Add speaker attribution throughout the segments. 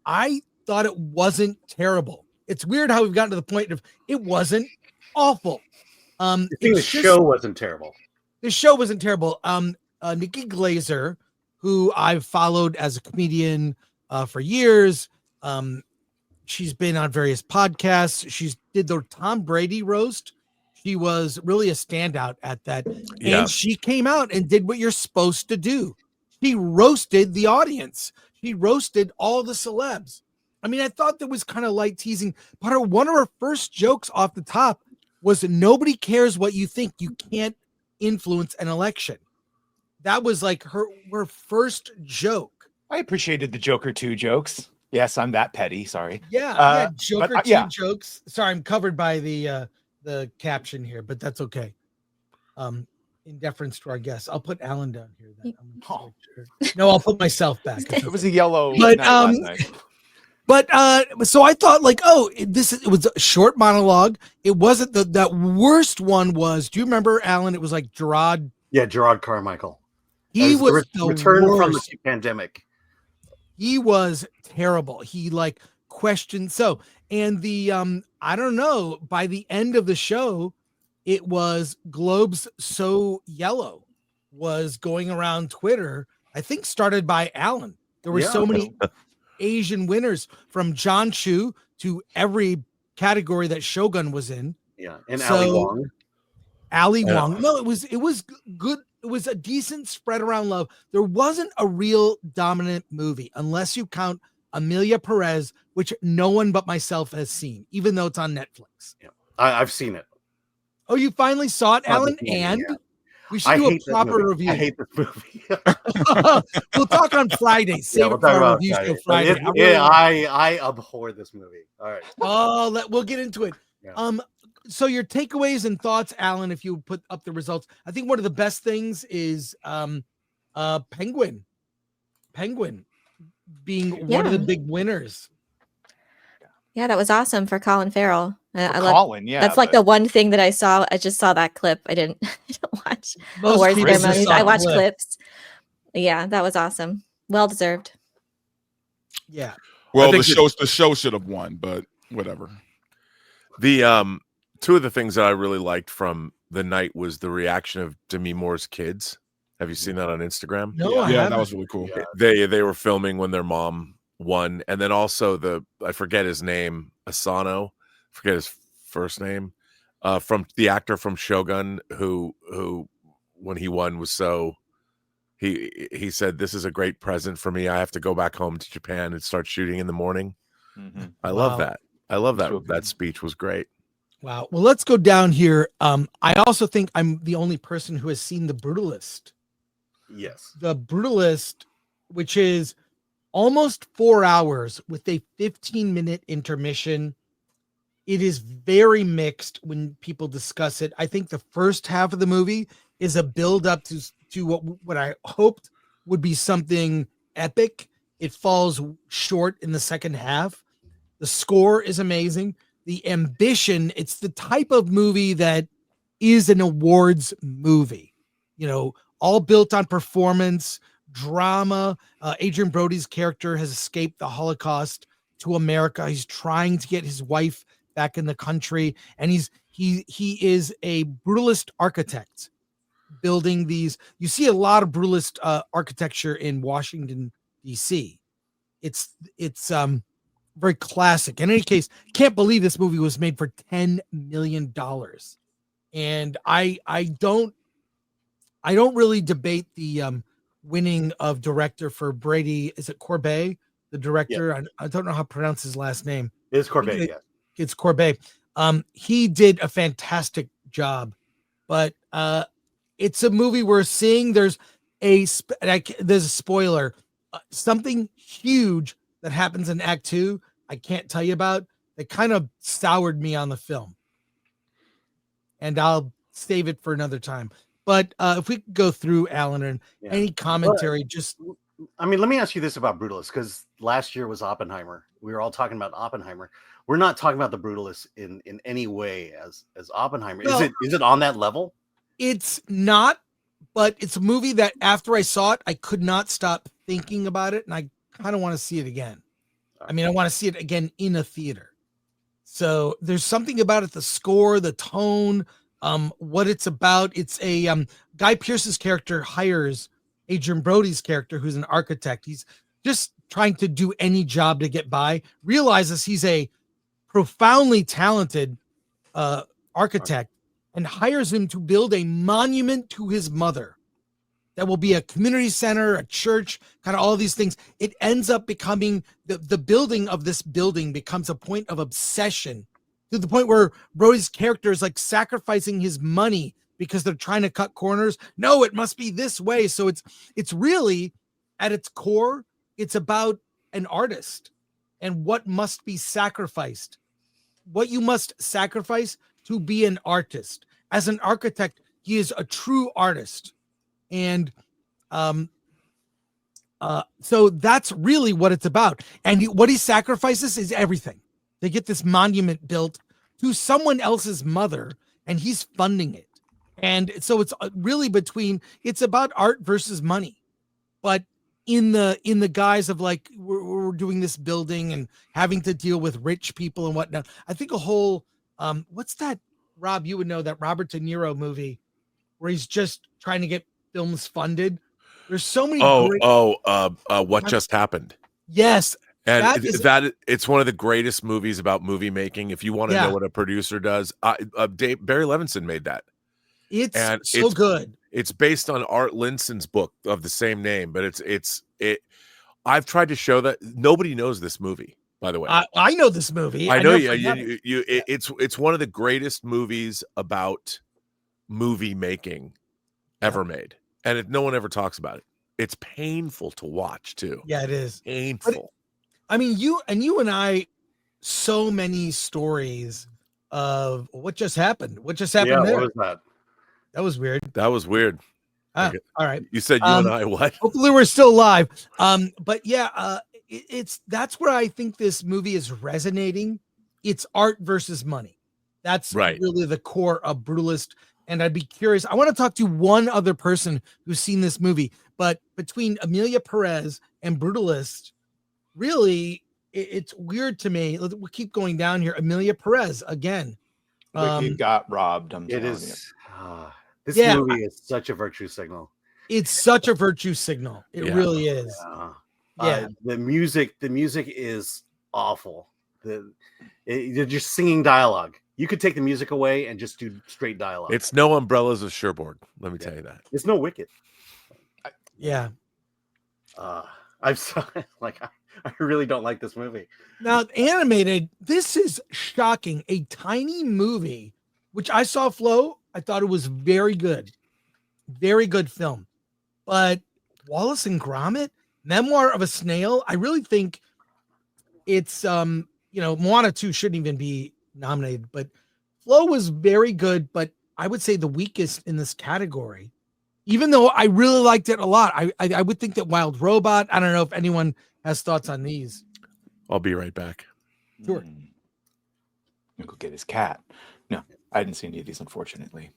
Speaker 1: I thought it wasn't terrible. It's weird how we've gotten to the point of it wasn't awful.
Speaker 2: The show wasn't terrible.
Speaker 1: The show wasn't terrible. Nikki Glaser, who I've followed as a comedian for years. She's been on various podcasts. She's did the Tom Brady roast. She was really a standout at that.
Speaker 3: Yeah.
Speaker 1: And she came out and did what you're supposed to do. She roasted the audience. She roasted all the celebs. I mean, I thought that was kind of light teasing, but one of her first jokes off the top was nobody cares what you think. You can't influence an election. That was like her first joke.
Speaker 4: I appreciated the Joker 2 jokes. Yes, I'm that petty. Sorry.
Speaker 1: Yeah, Joker 2 jokes. Sorry, I'm covered by the caption here, but that's okay. In deference to our guests, I'll put Alan down here. Then. No, I'll put myself back.
Speaker 4: It was a yellow.
Speaker 1: But so I thought like, it was a short monologue. It wasn't that worst one was. Do you remember, Alan? It was like Gerard.
Speaker 2: Yeah, Gerard Carmichael.
Speaker 1: He was
Speaker 2: the return from the pandemic.
Speaker 1: He was terrible. He like questioned. So, and the, I don't know, by the end of the show, it was Globes So Yellow was going around Twitter. I think started by Alan. There were so many Asian winners from John Chu to every category that Shogun was in.
Speaker 2: Yeah. And Ali Wong.
Speaker 1: Ali Wong. No, it was good. It was a decent spread around love. There wasn't a real dominant movie unless you count Amelia Perez, which no one but myself has seen, even though it's on Netflix.
Speaker 2: Yeah, I've seen it.
Speaker 1: Oh, you finally saw it, Alan? And we should do a proper review.
Speaker 2: I hate this movie.
Speaker 1: We'll talk on Friday. Save it for our review show Friday.
Speaker 2: I abhor this movie. All right.
Speaker 1: Oh, we'll get into it. Yeah. So your takeaways and thoughts, Alan, if you put up the results. I think one of the best things is Penguin being one of the big winners.
Speaker 5: Yeah, that was awesome for Colin Farrell.
Speaker 4: Colin, yeah.
Speaker 5: That's like the one thing that I saw. I just saw that clip. I didn't watch award ceremonies. I watched clips. Yeah, that was awesome. Well deserved.
Speaker 1: Yeah.
Speaker 6: Well, the show should have won, but whatever.
Speaker 3: The two of the things that I really liked from the night was the reaction of Demi Moore's kids. Have you seen that on Instagram?
Speaker 1: No,
Speaker 6: yeah, that was really cool.
Speaker 3: Yeah. They were filming when their mom won, and then also I forget his name, Asano, forget his first name, from the actor from Shogun who when he won was so he said, "This is a great present for me. I have to go back home to Japan and start shooting in the morning." Mm-hmm. I love that. I love that. That speech was great.
Speaker 1: Wow. Well, let's go down here. I also think I'm the only person who has seen The Brutalist.
Speaker 2: Yes.
Speaker 1: The Brutalist, which is almost 4 hours with a 15-minute intermission. It is very mixed when people discuss it. I think the first half of the movie is a build up to what I hoped would be something epic. It falls short in the second half. The score is amazing. The ambition, it's the type of movie that is an awards movie, all built on performance, drama. Adrian Brody's character has escaped the Holocaust to America. He's trying to get his wife back in the country, and he is a brutalist architect building these. You see a lot of brutalist architecture in Washington, D.C. It's very classic. In any case, can't believe this movie was made for $10 million. And I don't really debate the winning of director for Brady. Is it Corbet, the director? Yeah. I don't know how to pronounce his last name.
Speaker 2: It's Corbet, yeah.
Speaker 1: It's Corbet. He did a fantastic job, but it's a movie we're seeing. There's a spoiler, something huge that happens in Act 2. I can't tell you about. That kind of soured me on the film, and I'll save it for another time. But if we could go through, Alan, and any commentary,
Speaker 2: let me ask you this about Brutalist, because last year was Oppenheimer. We were all talking about Oppenheimer. We're not talking about the Brutalist in any way as Oppenheimer. Well, is it on that level?
Speaker 1: It's not, but it's a movie that after I saw it, I could not stop thinking about it, and I kind of want to see it again. I mean, I want to see it again in a theater. So there's something about it, the score, the tone, what it's about. It's a Guy Pearce's character hires Adrian Brody's character, who's an architect. He's just trying to do any job to get by, realizes he's a profoundly talented architect, and hires him to build a monument to his mother. That will be a community center, a church, kind of all these things. It ends up becoming the building of this building becomes a point of obsession, to the point where Brody's character is like sacrificing his money because they're trying to cut corners. No, it must be this way. So it's really at its core, it's about an artist and what must be sacrificed, what you must sacrifice to be an artist. As an architect, he is a true artist. And so that's really what it's about. And what he sacrifices is everything. They get this monument built to someone else's mother, and he's funding it. And so it's really it's about art versus money, but in the guise of like, we're doing this building and having to deal with rich people and whatnot. I think a whole, what's that, Rob, you would know, that Robert De Niro movie where he's just trying to get films funded. There's so many.
Speaker 3: What Just Happened?
Speaker 1: Yes.
Speaker 3: And it's one of the greatest movies about movie making. If you want to know what a producer does, Barry Levinson made that.
Speaker 1: It's so good.
Speaker 3: It's based on Art Linson's book of the same name, but I've tried to show that nobody knows this movie. By the way,
Speaker 1: I know this movie.
Speaker 3: I know you. It's one of the greatest movies about movie making ever made, and no one ever talks about it. It's painful to watch too.
Speaker 1: Yeah, it is
Speaker 3: painful.
Speaker 1: I mean, you and I, so many stories of what just happened. What just happened?
Speaker 2: Yeah,
Speaker 1: there?
Speaker 2: what was that?
Speaker 1: That was weird.
Speaker 3: That was weird.
Speaker 1: All right.
Speaker 3: You said you and I what?
Speaker 1: Hopefully we're still live. But yeah, that's where I think this movie is resonating. It's art versus money. That's
Speaker 3: right.
Speaker 1: Really the core of Brutalist. And I'd be curious. I want to talk to one other person who's seen this movie, but between Amelia Perez and Brutalist, really, it's weird to me. We'll keep going down here. Amelia Perez again.
Speaker 4: Wiki got robbed.
Speaker 2: It is. This movie is such a virtue signal.
Speaker 1: It's such a virtue signal. It really is.
Speaker 2: The music is awful. They're just singing dialogue. You could take the music away and just do straight dialogue.
Speaker 3: It's no Umbrellas of Cherbourg. Let me tell you that.
Speaker 2: It's no Wicked.
Speaker 1: Yeah.
Speaker 2: I'm sorry. I really don't like this movie.
Speaker 1: Now, animated, this is shocking. A tiny movie, which I saw Flo. I thought it was very good. Very good film. But Wallace and Gromit, Memoir of a Snail, I really think it's, Moana 2 shouldn't even be nominated, but Flo was very good, but I would say the weakest in this category. Even though I really liked it a lot, I would think that Wild Robot, I don't know if anyone has thoughts on these.
Speaker 3: I'll be right back.
Speaker 1: Sure.
Speaker 4: He'll go get his cat. No, I didn't see any of these, unfortunately.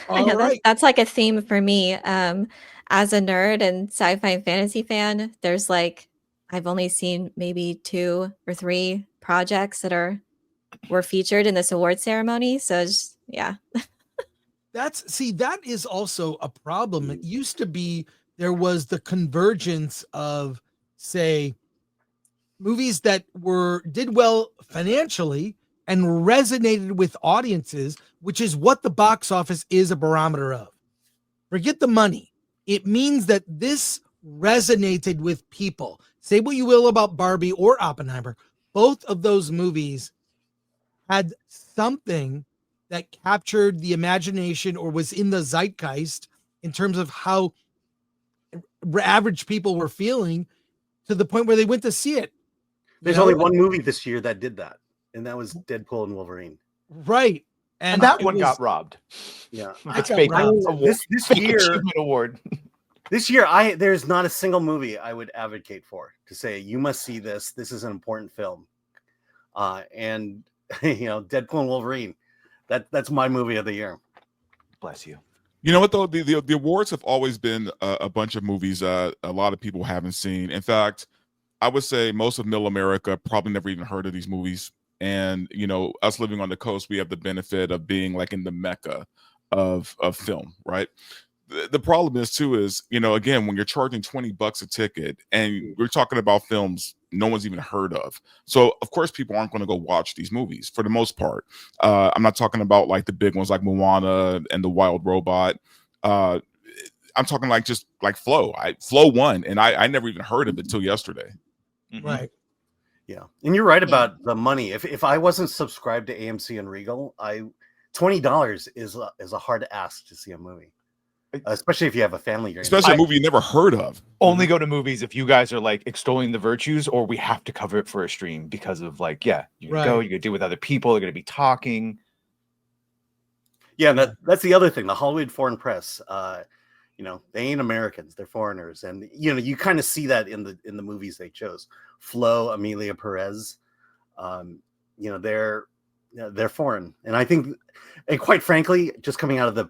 Speaker 5: I know that's like a theme for me. As a nerd and sci-fi and fantasy fan, there's I've only seen maybe 2 or 3 projects that were featured in this award ceremony. So yeah.
Speaker 1: That is also a problem. It used to be there was the convergence of, say, movies that did well financially and resonated with audiences, which is what the box office is a barometer of. Forget the money. It means that this resonated with people. Say what you will about Barbie or Oppenheimer. Both of those movies had something that captured the imagination or was in the zeitgeist in terms of how average people were feeling, to the point where they went to see it.
Speaker 2: There's only one movie this year that did that, and that was Deadpool and Wolverine.
Speaker 1: Right.
Speaker 4: And that one got robbed.
Speaker 2: Yeah.
Speaker 4: It's fake.
Speaker 2: This year
Speaker 4: achievement award.
Speaker 2: This year, there's not a single movie I would advocate for to say you must see this. This is an important film. And Deadpool and Wolverine. That's my movie of the year.
Speaker 4: Bless you.
Speaker 6: You know what though? The awards have always been a bunch of movies a lot of people haven't seen. In fact, I would say most of Middle America probably never even heard of these movies. And us living on the coast, we have the benefit of being like in the mecca of film, right? The problem is too is again, when you're charging $20 a ticket and we're talking about films no one's even heard of, so of course people aren't going to go watch these movies for the most part. I'm not talking about like the big ones like Moana and The Wild Robot. I'm talking like just like Flow. Flow won, and I never even heard of it until yesterday.
Speaker 1: Right.
Speaker 2: Yeah, and you're right about the money. If I wasn't subscribed to AMC and Regal, $20 is a hard ask to see a movie, especially if you have a family.
Speaker 6: Especially a movie you never heard of.
Speaker 4: Only go to movies if you guys are like extolling the virtues, or we have to cover it for a stream because of like, you're gonna deal with other people. They're gonna be talking.
Speaker 2: Yeah, and that's the other thing. The Hollywood foreign press, they ain't Americans; they're foreigners, and you kind of see that in the movies they chose. Flo, Amelia Perez, they're foreign, and I think, and quite frankly, just coming out of the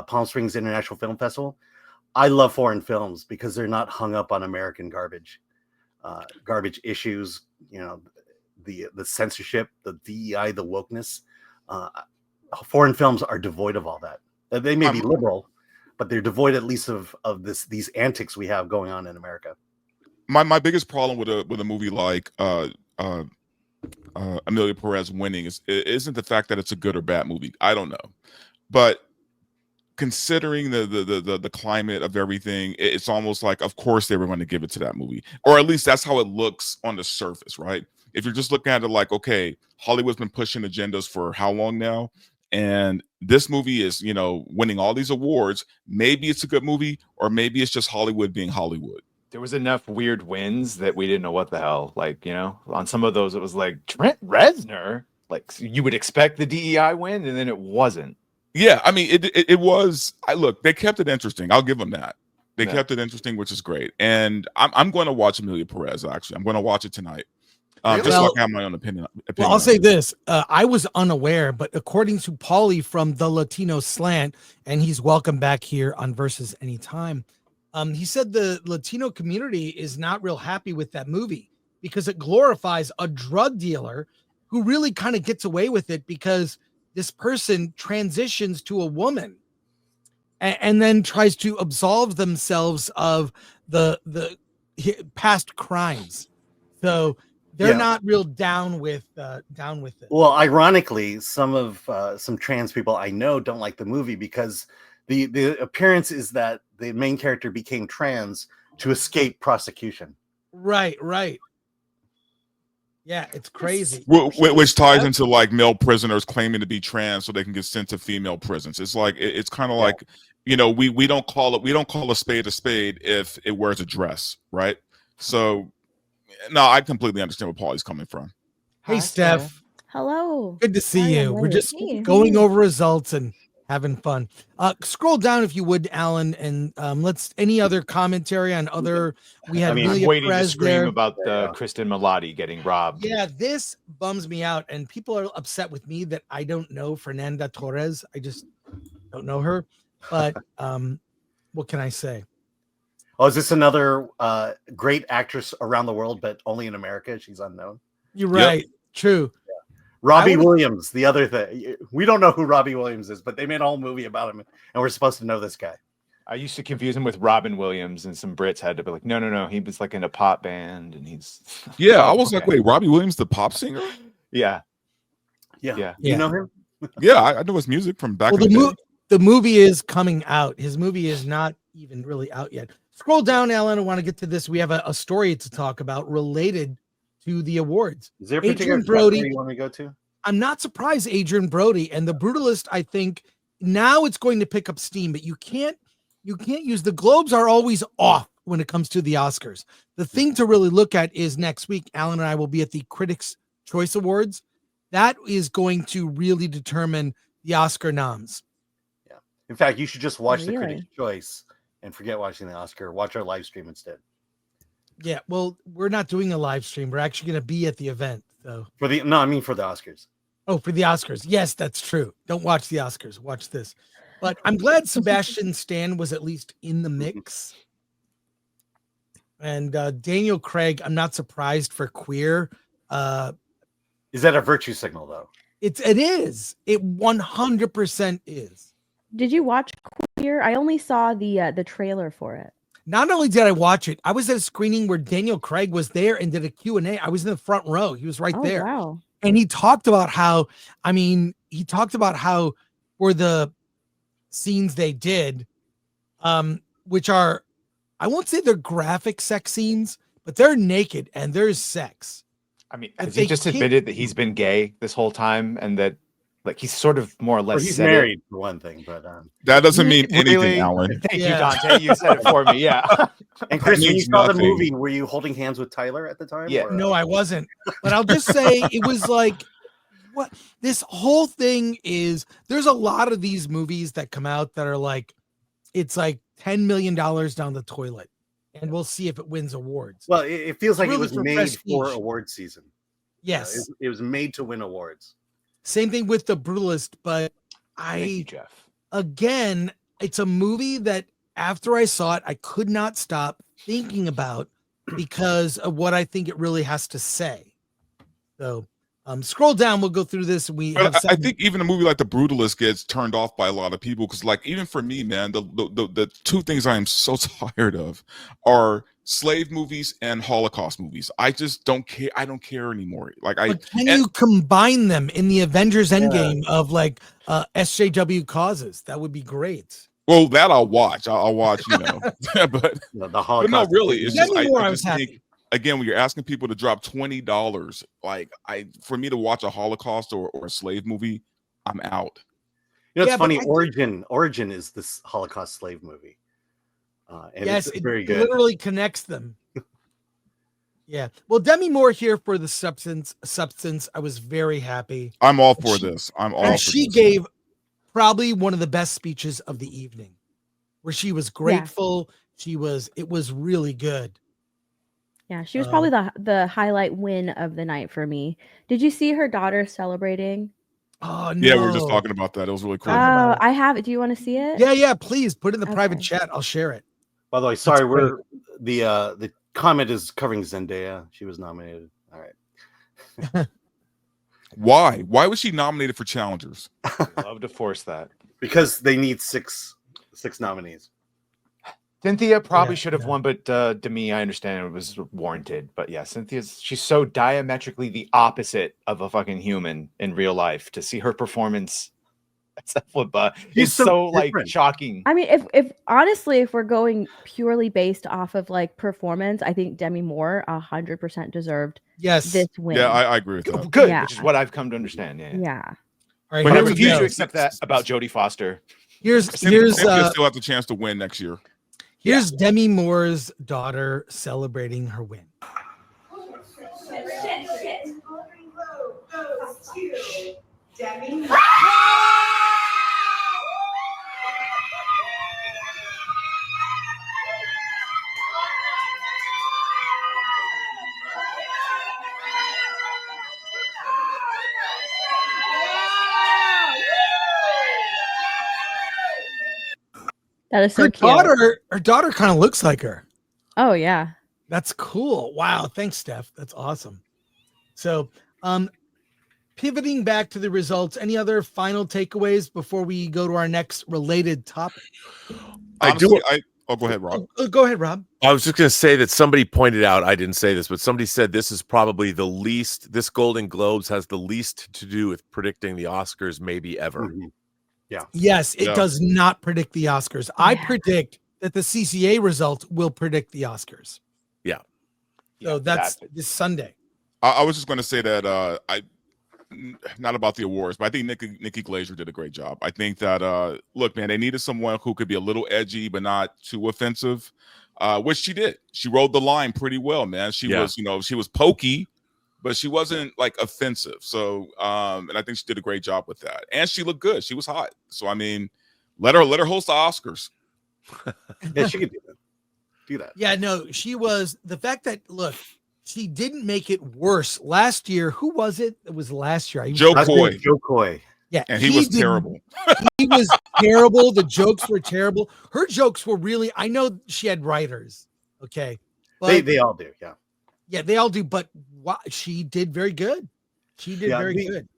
Speaker 2: Palm Springs International Film Festival, I love foreign films because they're not hung up on American garbage issues. The censorship, the DEI, the wokeness. Foreign films are devoid of all that. They may be liberal, but they're devoid at least of these antics we have going on in America.
Speaker 6: My biggest problem with a movie like Amelia Perez winning isn't the fact that it's a good or bad movie. I don't know, but considering the climate of everything, it's almost like, of course they were going to give it to that movie, or at least that's how it looks on the surface, right? If you're just looking at it like, okay, Hollywood's been pushing agendas for how long now? And this movie is, winning all these awards. Maybe it's a good movie, or maybe it's just Hollywood being Hollywood.
Speaker 4: There was enough weird wins that we didn't know what the hell. Like, on some of those, it was like Trent Reznor. Like, you would expect the DEI win, and then it wasn't.
Speaker 6: Yeah, I mean, it was. Look, they kept it interesting. I'll give them that. They kept it interesting, which is great. And I'm going to watch Amelia Perez. Actually, I'm going to watch it tonight. Just so I can have my own opinion.
Speaker 1: Well, I'll say this. I was unaware, but according to Paulie from the Latino Slant, and he's welcome back here on Versus Anytime, he said the Latino community is not real happy with that movie because it glorifies a drug dealer who really kind of gets away with it because this person transitions to a woman and then tries to absolve themselves of the past crimes. So they're not real down with it.
Speaker 2: Well, ironically, some trans people I know don't like the movie because the appearance is that the main character became trans to escape prosecution.
Speaker 1: Right. Yeah, it's crazy.
Speaker 6: Which ties into like male prisoners claiming to be trans so they can get sent to female prisons. It's like it's kind of like we don't call a spade if it wears a dress, right? So no, I completely understand where Paulie's coming from.
Speaker 1: Hey, Steph.
Speaker 7: Hello.
Speaker 1: Good to see you. We're just going over results and having fun. Scroll down if you would, Alan, and let's any other commentary on other. We had
Speaker 4: I'm waiting to scream about Kristen Milotti getting robbed.
Speaker 1: Yeah, this bums me out, and people are upset with me that I don't know Fernanda Torres. I just don't know her. But what can I say?
Speaker 2: Oh, is this another great actress around the world, but only in America? She's unknown.
Speaker 1: You're right. Yep. True.
Speaker 2: Yeah. Robbie Williams, the other thing. We don't know who Robbie Williams is, but they made a whole movie about him, and we're supposed to know this guy.
Speaker 4: I used to confuse him with Robin Williams, and some Brits had to be like, no. He was like in a pop band, and he's...
Speaker 6: Yeah, I was like, wait, Robbie Williams, the pop singer?
Speaker 4: Yeah.
Speaker 2: You know him?
Speaker 6: Yeah, I know his music from back in the day.
Speaker 1: The movie is coming out. His movie is not even really out yet. Scroll down, Alan. I want to get to this. We have a story to talk about related to the awards.
Speaker 2: Is there a particular
Speaker 1: Brody
Speaker 2: you want to go to?
Speaker 1: I'm not surprised, Adrian Brody and the Brutalist. I think now it's going to pick up steam, but you can't use the Globes are always off when it comes to the Oscars. The thing to really look at is next week. Alan and I will be at the Critics' Choice Awards. That is going to really determine the Oscar noms.
Speaker 2: Yeah. In fact, you should just watch the Critics' Choice and forget watching the Oscar. Watch our live stream instead.
Speaker 1: Yeah, well, we're not doing a live stream. We're actually going to be at the event. So
Speaker 2: for the Oscars.
Speaker 1: Oh, for the Oscars. Yes, that's true. Don't watch the Oscars. Watch this. But I'm glad Sebastian Stan was at least in the mix. And Daniel Craig, I'm not surprised for queer.
Speaker 2: Is that a virtue signal though?
Speaker 1: It is. It 100% is.
Speaker 7: Did you watch Queer? I only saw the trailer for it.
Speaker 1: Not only did I watch it, I was at a screening where Daniel Craig was there and did a Q&A. I was in the front row. He was right there.
Speaker 7: Wow.
Speaker 1: And he talked about how, for the scenes they did, which are, I won't say they're graphic sex scenes, but they're naked and there's sex.
Speaker 4: I mean,
Speaker 1: And
Speaker 4: has he
Speaker 1: they
Speaker 4: just
Speaker 1: can't-
Speaker 4: admitted that he's been gay this whole time and that like he's sort of more or
Speaker 2: Or
Speaker 4: less
Speaker 2: he's
Speaker 4: said it?
Speaker 2: married for one thing, but
Speaker 6: That doesn't mean anything,
Speaker 4: Really?
Speaker 6: Alan.
Speaker 4: Thank
Speaker 1: Yeah.
Speaker 4: you, Dante. You said it for me. Yeah.
Speaker 2: and Chris, when you
Speaker 6: means
Speaker 2: saw the
Speaker 6: nothing.
Speaker 2: movie, were you holding hands with Tyler at the time?
Speaker 4: Yeah.
Speaker 2: or-
Speaker 1: No, I wasn't. But I'll just say it was like, what this whole thing is. There's a lot of these movies that come out that are like, it's like $10 million down the toilet, and we'll see if it wins awards.
Speaker 2: Well, it feels like
Speaker 1: Really
Speaker 2: it was
Speaker 1: for
Speaker 2: made
Speaker 1: prestige.
Speaker 2: for award season.
Speaker 1: Yes,
Speaker 2: It was made to win awards.
Speaker 1: same thing with The Brutalist. But
Speaker 4: Thank you,
Speaker 1: I,
Speaker 4: Jeff.
Speaker 1: again, it's a movie that after I saw it, I could not stop thinking about because of what I think it really has to say. So, scroll down. We'll go through this. We have
Speaker 6: But I think even a movie like The Brutalist gets turned off by a lot of people because, like, even for me, man, the two things I am so tired of are slave movies and Holocaust movies. I just don't care. I don't care anymore. Like,
Speaker 1: But can you combine them in the Avengers Endgame of like SJW causes? That would be great.
Speaker 6: well, that I'll watch. I'll watch, but
Speaker 2: The
Speaker 6: but
Speaker 2: Holocaust.
Speaker 6: no, really, it's just
Speaker 1: Demi Moore, I
Speaker 6: I
Speaker 1: was
Speaker 6: just
Speaker 1: happy.
Speaker 6: think again when you're asking people to drop $20, like for me to watch a Holocaust or a slave movie, I'm out.
Speaker 2: It's
Speaker 1: Yeah, but
Speaker 2: funny.
Speaker 1: I
Speaker 2: Origin is this Holocaust slave movie. And
Speaker 1: Yes,
Speaker 2: it's
Speaker 1: it
Speaker 2: very good.
Speaker 1: literally connects them. Yeah. Well, Demi Moore here for the substance. I was very happy.
Speaker 6: I'm all for
Speaker 1: She-
Speaker 6: this. I'm all
Speaker 1: And
Speaker 6: for
Speaker 1: she
Speaker 6: this.
Speaker 1: gave probably one of the best speeches of the evening, where she was grateful. It was really good.
Speaker 7: Yeah, she was probably the highlight win of the night for me. Did you see her daughter celebrating?
Speaker 1: Oh no.
Speaker 6: Yeah, we were just talking about that. It was really cool.
Speaker 1: Talking about
Speaker 7: Oh,
Speaker 1: it.
Speaker 7: I have it. Do you want to see it?
Speaker 1: Yeah, please put it in the private
Speaker 7: Okay.
Speaker 1: chat. I'll share it.
Speaker 2: By the way, sorry,
Speaker 1: great.
Speaker 2: we're the comment is covering Zendaya. She was nominated. All right.
Speaker 6: Why? Why was she nominated for challengers?
Speaker 4: Love to force that.
Speaker 2: Because they need six nominees.
Speaker 4: Cynthia probably
Speaker 1: Yeah,
Speaker 4: should have
Speaker 1: yeah.
Speaker 4: won, but Demi, I understand it was warranted. But yeah, she's so diametrically the opposite of a fucking human in real life. To see her performance,
Speaker 2: She's
Speaker 4: it's
Speaker 2: so
Speaker 4: so like
Speaker 2: different.
Speaker 4: shocking.
Speaker 7: I mean, if honestly, if we're going purely based off of like performance, I think Demi Moore 100% deserved
Speaker 1: Yes.
Speaker 7: this win.
Speaker 6: Yeah, I agree with that.
Speaker 4: Good,
Speaker 7: Yeah.
Speaker 4: which is what I've come to understand. Yeah.
Speaker 7: Yeah.
Speaker 1: All right.
Speaker 4: But
Speaker 1: Here
Speaker 4: I
Speaker 1: we
Speaker 4: refuse
Speaker 1: go.
Speaker 4: to accept that about Jodie Foster.
Speaker 1: Here's
Speaker 6: Cynthia still have the chance to win next year.
Speaker 1: Here's Demi Moore's daughter celebrating her win.
Speaker 8: Shit. Golden Globe goes to Demi.
Speaker 7: That is so
Speaker 1: Her
Speaker 7: cute.
Speaker 1: daughter kind of looks like her.
Speaker 7: Oh yeah.
Speaker 1: That's cool. Wow. Thanks, Steph. That's awesome. So, pivoting back to the results, any other final takeaways before we go to our next related topic?
Speaker 6: Honestly, go ahead, Rob.
Speaker 1: Go ahead, Rob.
Speaker 3: I was just going to say that somebody pointed out, I didn't say this, but somebody said this is probably this Golden Globes has the least to do with predicting the Oscars maybe ever.
Speaker 2: Mhm.
Speaker 1: Yes, it
Speaker 6: Yeah.
Speaker 1: does not predict the Oscars. I
Speaker 7: Yeah.
Speaker 1: predict that the CCA results will predict the Oscars. So that's this Sunday.
Speaker 6: I was just going to say that not about the awards, but I think Nikki Glaser did a great job. I think that look, man, they needed someone who could be a little edgy but not too offensive, which she did. She rode the line pretty well, man. She was pokey, but she wasn't like offensive. So and I think she did a great job with that. And she looked good. She was hot. So I mean, let her host the Oscars.
Speaker 2: Yeah, she could do that. Do that.
Speaker 1: Yeah, no, she was the fact that look, she didn't make it worse last year. Who was it? It was last year.
Speaker 6: Joe
Speaker 2: I
Speaker 6: Coy.
Speaker 2: think Joe Coy.
Speaker 1: Yeah,
Speaker 6: And he was
Speaker 1: didn't-
Speaker 6: terrible.
Speaker 1: He was terrible. The jokes were terrible. Her jokes were really. I know she had writers, okay, But
Speaker 2: They all do, yeah.
Speaker 1: yeah, they all do. But she did very good. She did
Speaker 2: Yeah,
Speaker 1: very good.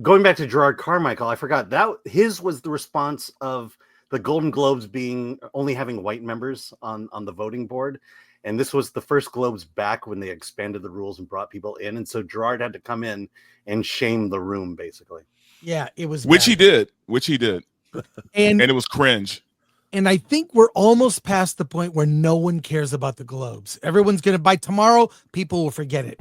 Speaker 2: Going back to Gerard Carmichael, I forgot that his was the response of the Golden Globes being only having white members on the voting board, and this was the first Globes back when they expanded the rules and brought people in, and so Gerard had to come in and shame the room basically.
Speaker 1: Yeah, it was
Speaker 6: Which
Speaker 1: bad.
Speaker 6: he did,
Speaker 1: and
Speaker 6: and it was cringe.
Speaker 1: And I think we're almost past the point where no one cares about the Globes. Everyone's gonna, by tomorrow, people will forget it.